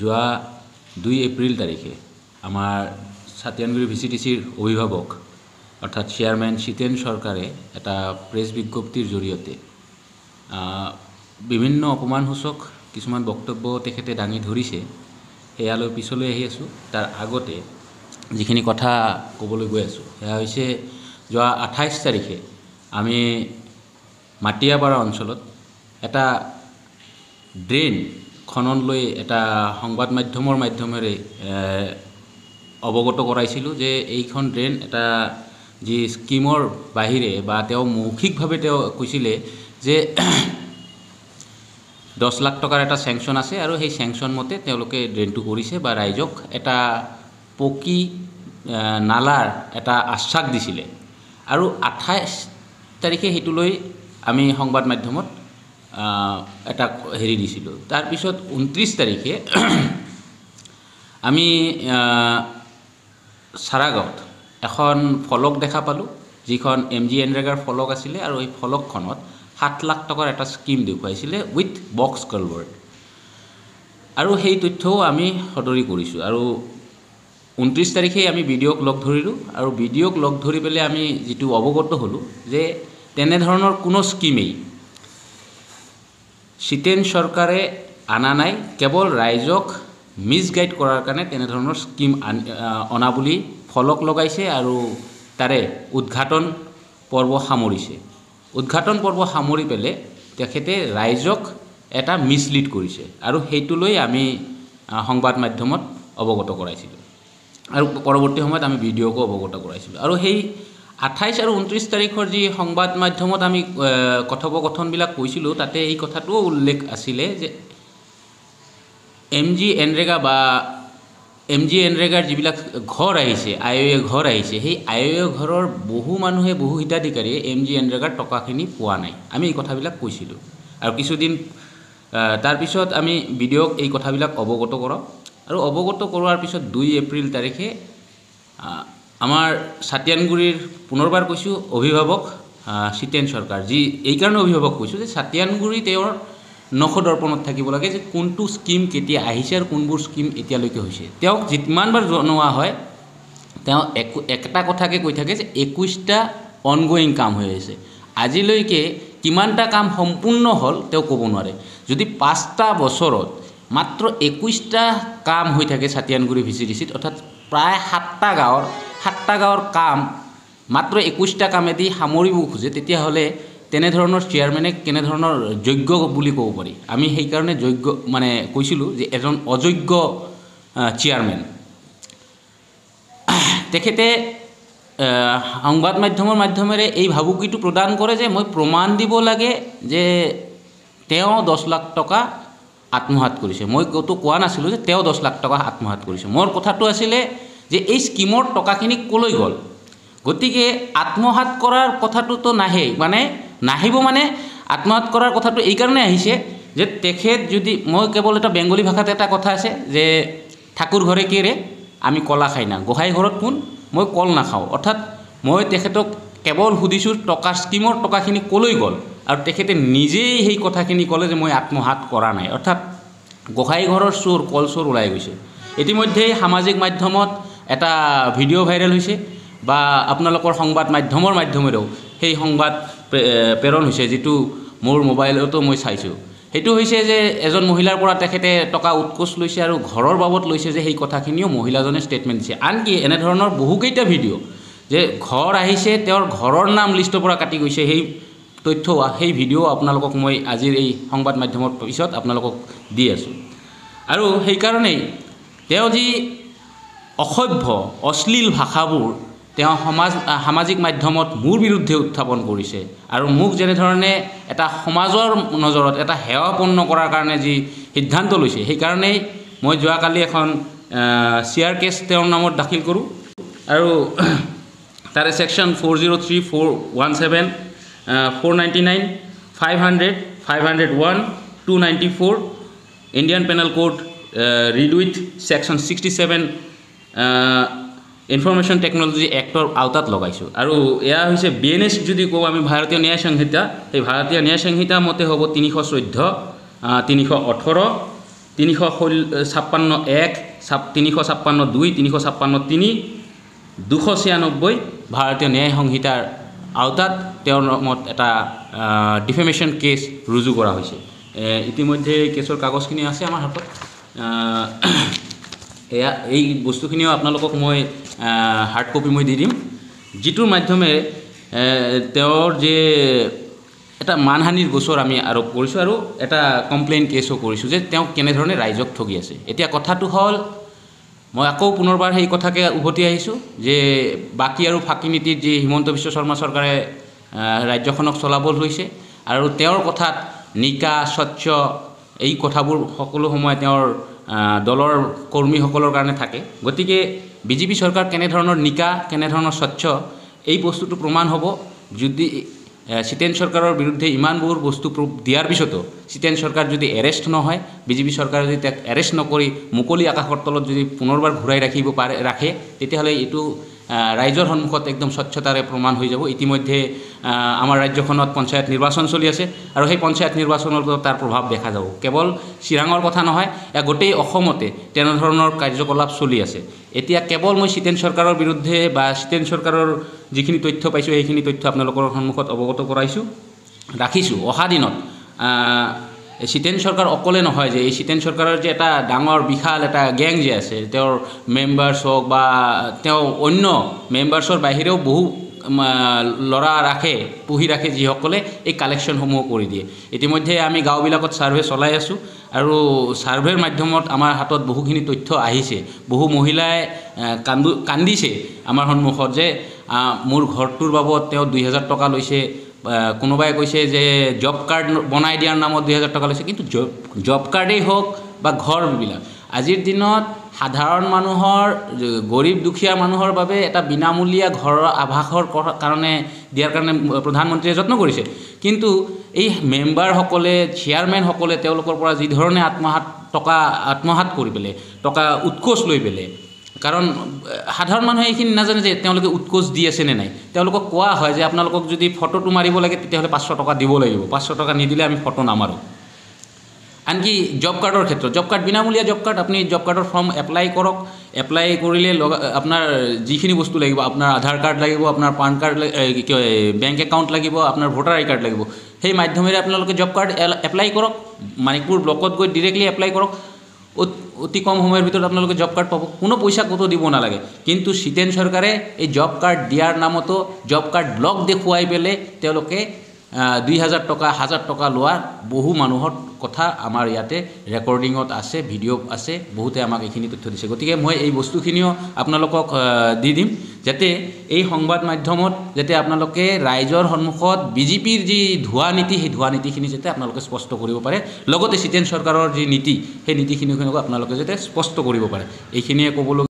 যোৱা 2 এপ্ৰিল তাৰিখে আমাৰ ছাতিয়ানগুৰি VCTCৰ অভিভাৱক অৰ্থাৎ চেয়াৰমেন শীতেন সৰকাৰে এটা প্ৰেছ বিজ্ঞপ্তিৰ জৰিয়তে বিভিন্ন অপমানসূচক কিছুমান বক্তব্য তেখেতে দাঙি ধৰিছে। সেয়ালৈ পিছলৈ আহি আছোঁ। তাৰ আগতে যিখিনি কথা ক'বলৈ গৈ আছোঁ সেয়া হৈছে যোৱা 28 তাৰিখে আমি মাটিয়াপাৰা অঞ্চলত এটা ড্ৰেইন খনন লৈ এটা সংবাদ মাধ্যমৰ মাধ্যমেৰে অৱগত কৰাইছিলোঁ যে এইখন ড্ৰেইন এটা যি স্কিমৰ বাহিৰে বা তেওঁ মৌখিকভাৱে তেওঁ কৈছিলে যে 10 লাখ টকাৰ এটা চেংচন আছে আৰু সেই চেংচন মতে তেওঁলোকে ড্ৰেইনটো কৰিছে বা ৰাইজক এটা পকী নালাৰ এটা আশ্বাস দিছিলে আৰু 28 তাৰিখে সেইটো লৈ আমি সংবাদ মাধ্যমত এটা হেৰি দিছিলোঁ। তাৰপিছত 29 তাৰিখে আমি চাৰাগাঁৱত এখন ফলক দেখা পালোঁ, যিখন MG এনৰেগাৰ ফলক আছিলে আৰু এই ফলকখনত 7 লাখ টকাৰ এটা স্কিম দেখুৱাইছিলে উইথ বক্স কালভাৰ্ট আৰু সেই তথ্যও আমি সদৰি কৰিছোঁ। আৰু 29 তাৰিখে আমি বিডিঅ'ক লগ ধৰিলোঁ আৰু বিডিঅ'ক লগ ধৰি পেলাই আমি যিটো অৱগত হ'লোঁ যে তেনেধৰণৰ কোনো স্কিমেই শীতেন সৰকাৰে আনা নাই, কেৱল ৰাইজক মিছগাইড কৰাৰ কাৰণে তেনেধৰণৰ স্কিম অনা বুলি ফলক লগাইছে আৰু তাৰে উদ্ঘাটন পৰ্ব সামৰিছে। উদ্ঘাটন পৰ্ব সামৰি পেলাই তেখেতে ৰাইজক এটা মিছলিড কৰিছে আৰু সেইটো লৈ আমি সংবাদ মাধ্যমত অৱগত কৰাইছিলোঁ আৰু পৰৱৰ্তী সময়ত আমি ভিডিঅ'কো অৱগত কৰাইছিলোঁ। আৰু সেই 28 আৰু 29 তাৰিখৰ যি সংবাদ মাধ্যমত আমি কথোপকথনবিলাক কৈছিলোঁ তাতে এই কথাটোও উল্লেখ আছিলে যে MG এনৰেগা বা MG এনৰেগাৰ যিবিলাক ঘৰ আহিছে, IOA ঘৰ আহিছে, সেই IOA ঘৰৰ বহু মানুহে বহু হিতাধিকাৰীয়ে MG এনৰেগাৰ টকাখিনি পোৱা নাই। আমি এই কথাবিলাক কৈছিলোঁ আৰু কিছুদিন তাৰপিছত আমি ভিডিঅ'ক এই কথাবিলাক অৱগত কৰাওঁ আৰু অৱগত কৰোৱাৰ পিছত 2 এপ্ৰিল তাৰিখে আমাৰ ছাতিয়ানগুৰিৰ পুনৰবাৰ কৈছোঁ অভিভাৱক শীতেন সৰকাৰ, যি এইকাৰণে অভিভাৱক কৈছোঁ যে ছাতিয়ানগুৰি তেওঁৰ নখদৰ্পণত থাকিব লাগে যে কোনটো স্কিম কেতিয়া আহিছে আৰু কোনবোৰ স্কিম এতিয়ালৈকে হৈছে। তেওঁক যিমানবাৰ জনোৱা হয় তেওঁ একটা কথাকে কৈ থাকে যে 21টা অনগয়িং কাম হৈ আছে, আজিলৈকে কিমানটা কাম সম্পূৰ্ণ হ'ল তেওঁ ক'ব নোৱাৰে। যদি 5টা বছৰত মাত্ৰ 21টা কাম হৈ থাকে ছাতিয়ানগুৰি VCTCত, অৰ্থাৎ প্ৰায় 7টা গাঁৱৰ কাম মাত্ৰ 21টা কামেদি সামৰিব খোজে, তেতিয়াহ'লে তেনেধৰণৰ চেয়াৰমেনে কেনেধৰণৰ যোগ্য বুলি ক'ব পাৰি। আমি সেইকাৰণে যোগ্য মানে কৈছিলোঁ যে এজন অযোগ্য চেয়াৰমেন। তেখেতে সংবাদ মাধ্যমৰ মাধ্যমেৰে এই ভাবুকিটো প্ৰদান কৰে যে মই প্ৰমাণ দিব লাগে যে তেওঁ 10 লাখ টকা আত্মসাৎ কৰিছে। মই ক'তো কোৱা নাছিলোঁ যে তেওঁ 10 লাখ টকা আত্মসাৎ কৰিছে। মোৰ কথাটো আছিলে যে এই স্কিমৰ টকাখিনি ক'লৈ গ'ল। গতিকে আত্মসাৎ কৰাৰ কথাটোতো নাহিব মানে আত্মসাৎ কৰাৰ কথাটো এইকাৰণে আহিছে যে তেখেত যদি, মই কেৱল এটা বেংগলী ভাষাত এটা কথা আছে যে ঠাকুৰ ঘৰে কেৰে আমি কলা খাই না, গোহাঁই ঘৰত কোন মই কল নাখাওঁ। অৰ্থাৎ মই তেখেতক কেৱল সুধিছোঁ স্কিমৰ টকাখিনি ক'লৈ গ'ল আৰু তেখেতে নিজেই সেই কথাখিনি ক'লে যে মই আত্মসাৎ কৰা নাই। অৰ্থাৎ গোহাঁই ঘৰৰ চোৰ কল চোৰ ওলাই গৈছে। ইতিমধ্যেই সামাজিক মাধ্যমত এটা ভিডিঅ' ভাইৰেল হৈছে বা আপোনালোকৰ সংবাদ মাধ্যমৰ মাধ্যমেৰেও সেই সংবাদ প্ৰেৰণ হৈছে, যিটো মোৰ মোবাইলতো মই চাইছোঁ। সেইটো হৈছে যে এজন মহিলাৰ পৰা তেখেতে টকা উৎকোচ লৈছে আৰু ঘৰৰ বাবদ লৈছে যে সেই কথাখিনিও মহিলাজনে ষ্টেটমেণ্ট দিছে। আনকি এনেধৰণৰ বহুকেইটা ভিডিঅ' যে ঘৰ আহিছে, তেওঁৰ ঘৰৰ নাম লিষ্টৰ পৰা কাটি গৈছে, সেই তথ্য সেই ভিডিঅ' আপোনালোকক মই আজিৰ এই সংবাদ মাধ্যমৰ পিছত আপোনালোকক দি আছোঁ। আৰু সেইকাৰণেই তেওঁ যি অসভ্য অশ্লীল ভাষাবোৰ তেওঁ সামাজিক মাধ্যমত মোৰ বিৰুদ্ধে উত্থাপন কৰিছে আৰু মোক যেনেধৰণে এটা সমাজৰ নজৰত এটা সেৱাপন্ন কৰাৰ কাৰণে যি সিদ্ধান্ত লৈছে, সেইকাৰণেই মই যোৱাকালি এখন চিআৰ কেছ তেওঁৰ নামত দাখিল কৰোঁ আৰু তাৰে section 403, 417, 499, 500, 501, 294 Indian penal code read with section 67 information technology এক্টৰ আওতাত লগাইছোঁ। আৰু এয়া হৈছে BNS যদি কওঁ আমি ভাৰতীয় ন্যায় সংহিতা, সেই ভাৰতীয় ন্যায় সংহিতা মতে হ'ব 314, 318, 356(1), 356(2), 356(3), 296 ভাৰতীয় ন্যায় সংহিতাৰ আওতাত তেওঁৰ নামত এটা ডিফেমেশ্যন কেছ ৰুজু কৰা হৈছে। ইতিমধ্যে কেছৰ কাগজখিনি আছে আমাৰ হাতত। এয়া এই বস্তুখিনিও আপোনালোকক মই হাৰ্ড কপি মই দি দিম, যিটোৰ মাধ্যমেৰে তেওঁৰ যে এটা মানহানিৰ গোচৰ আমি আৰোপ কৰিছোঁ আৰু এটা কমপ্লেইন কেছো কৰিছোঁ যে তেওঁ কেনেধৰণে ৰাইজক ঠগি আছে। এতিয়া কথাটো হ'ল, মই আকৌ পুনৰবাৰ সেই কথাকে উভতি আহিছোঁ যে বাকী আৰু ফাঁকি নীতিত যি হিমন্ত বিশ্ব শৰ্মা চৰকাৰে ৰাজ্যখনক চলাব লৈছে আৰু তেওঁৰ কথাত নিকা স্বচ্ছ এই কথাবোৰ সকলো সময় তেওঁৰ দলৰ কৰ্মীসকলৰ কাৰণে থাকে। গতিকে বিজেপি চৰকাৰ কেনেধৰণৰ নিকা, কেনেধৰণৰ স্বচ্ছ এই বস্তুটো প্ৰমাণ হ'ব যদি চিতেন চৰকাৰৰ বিৰুদ্ধে ইমানবোৰ বস্তু দিয়াৰ পিছতো চিতেন চৰকাৰ যদি এৰেষ্ট নহয়, বিজেপি চৰকাৰে যদি তাক এৰেষ্ট নকৰি মুকলি আকাশৰ তলত যদি পুনৰবাৰ ঘূৰাই ৰাখে, তেতিয়াহ'লে এইটো ৰাইজৰ সন্মুখত একদম স্বচ্ছতাৰে প্ৰমাণ হৈ যাব। ইতিমধ্যে আমাৰ ৰাজ্যখনত পঞ্চায়ত নিৰ্বাচন চলি আছে আৰু সেই পঞ্চায়ত নিৰ্বাচনৰ তাৰ প্ৰভাৱ দেখা যাব। কেৱল চিৰাঙৰ কথা নহয়, গোটেই অসমতে তেনেধৰণৰ কাৰ্যকলাপ চলি আছে। এতিয়া কেৱল মই চিতেন চৰকাৰৰ বিৰুদ্ধে বা চিতেন চৰকাৰৰ যিখিনি তথ্য পাইছোঁ সেইখিনি তথ্য আপোনালোকৰ সন্মুখত অৱগত ৰাখিছোঁ। অহা দিনত চিতেন চৰকাৰ অকলে নহয়, যে এই চিতেন চৰকাৰৰ যে এটা ডাঙৰ বিশাল এটা গেং যে আছে, তেওঁৰ মেম্বাৰ্ছ হওক বা তেওঁ অন্য মেম্বাৰ্ছৰ বাহিৰেও বহু ল'ৰা পুহি ৰাখে, যিসকলে এই কালেকশ্যনসমূহ কৰি দিয়ে। ইতিমধ্যে আমি গাঁওবিলাকত ছাৰ্ভে চলাই আছোঁ আৰু ছাৰ্ভেৰ মাধ্যমত আমাৰ হাতত বহুখিনি তথ্য আহিছে। বহু মহিলাই কান্দিছে আমাৰ সন্মুখত যে মোৰ ঘৰটোৰ বাবদ তেওঁ 2000 টকা লৈছে, কোনোবাই কৈছে যে জব কাৰ্ড বনাই দিয়াৰ নামত 2000 টকা লৈছে। কিন্তু জব কাৰ্ডেই হওক বা ঘৰবিলাক আজিৰ দিনত সাধাৰণ মানুহৰ, গৰীব দুখীয়া মানুহৰ বাবে এটা বিনামূলীয়া ঘৰৰ আৱাসৰ কাৰণে দিয়াৰ কাৰণে প্ৰধানমন্ত্ৰীয়ে যত্ন কৰিছে। কিন্তু এই মেম্বাৰসকলে, চেয়াৰমেনসকলে তেওঁলোকৰ পৰা যি ধৰণে আত্মসাৎ কৰি পেলাই টকা উৎকোচ লৈ পেলাই, কাৰণ সাধাৰণ মানুহে এইখিনি নাজানে যে তেওঁলোকে উৎকোচ দি আছে নে নাই। তেওঁলোকক কোৱা হয় যে আপোনালোকক যদি ফটোটো মাৰিব লাগে তেতিয়াহ'লে 500 টকা দিব লাগিব, 500 টকা নিদিলে আমি ফটো নামাৰোঁ। আনকি জব কাৰ্ডৰ ক্ষেত্ৰত, জব কাৰ্ড বিনামূলীয়া জব কাৰ্ড, আপুনি জব কাৰ্ডৰ ফৰ্ম এপ্লাই কৰক, এপ্লাই কৰিলে আপোনাৰ যিখিনি বস্তু লাগিব, আপোনাৰ আধাৰ কাৰ্ড লাগিব, আপোনাৰ পান কাৰ্ড, বেংক একাউণ্ট লাগিব, আপোনাৰ ভোটাৰ আই কাৰ্ড লাগিব, সেই মাধ্যমেৰে আপোনালোকে জব কাৰ্ড এপ্লাই কৰক, মানিকপুৰ ব্লকত গৈ ডিৰেক্টলি এপ্লাই কৰক। অতি কম সময়ৰ ভিতৰত আপোনালোকে জব কাৰ্ড পাব, কোনো পইচা ক'তো দিব নালাগে। কিন্তু চিতেন চৰকাৰে এই জব কাৰ্ড দিয়াৰ নামতো জব কাৰ্ড ব্লক দেখুৱাই পেলাই তেওঁলোকে 2000 টকা, 1000 টকা লোৱাৰ বহু মানুহৰ কথা আমাৰ ইয়াতে ৰেকৰ্ডিঙত আছে, ভিডিঅ' আছে, বহুতে আমাক এইখিনি তথ্য দিছে। গতিকে মই এই বস্তুখিনিও আপোনালোকক দি দিম, যাতে এই সংবাদ মাধ্যমত যাতে আপোনালোকে ৰাইজৰ সন্মুখত বিজেপিৰ যি ধোৱা নীতি, সেই ধোৱা নীতিখিনি যাতে আপোনালোকে স্পষ্ট কৰিব পাৰে, লগতে চিতেন চৰকাৰৰ যি নীতি, সেই নীতিখিনিও আপোনালোকে যাতে স্পষ্ট কৰিব পাৰে। এইখিনিয়ে ক'বলৈ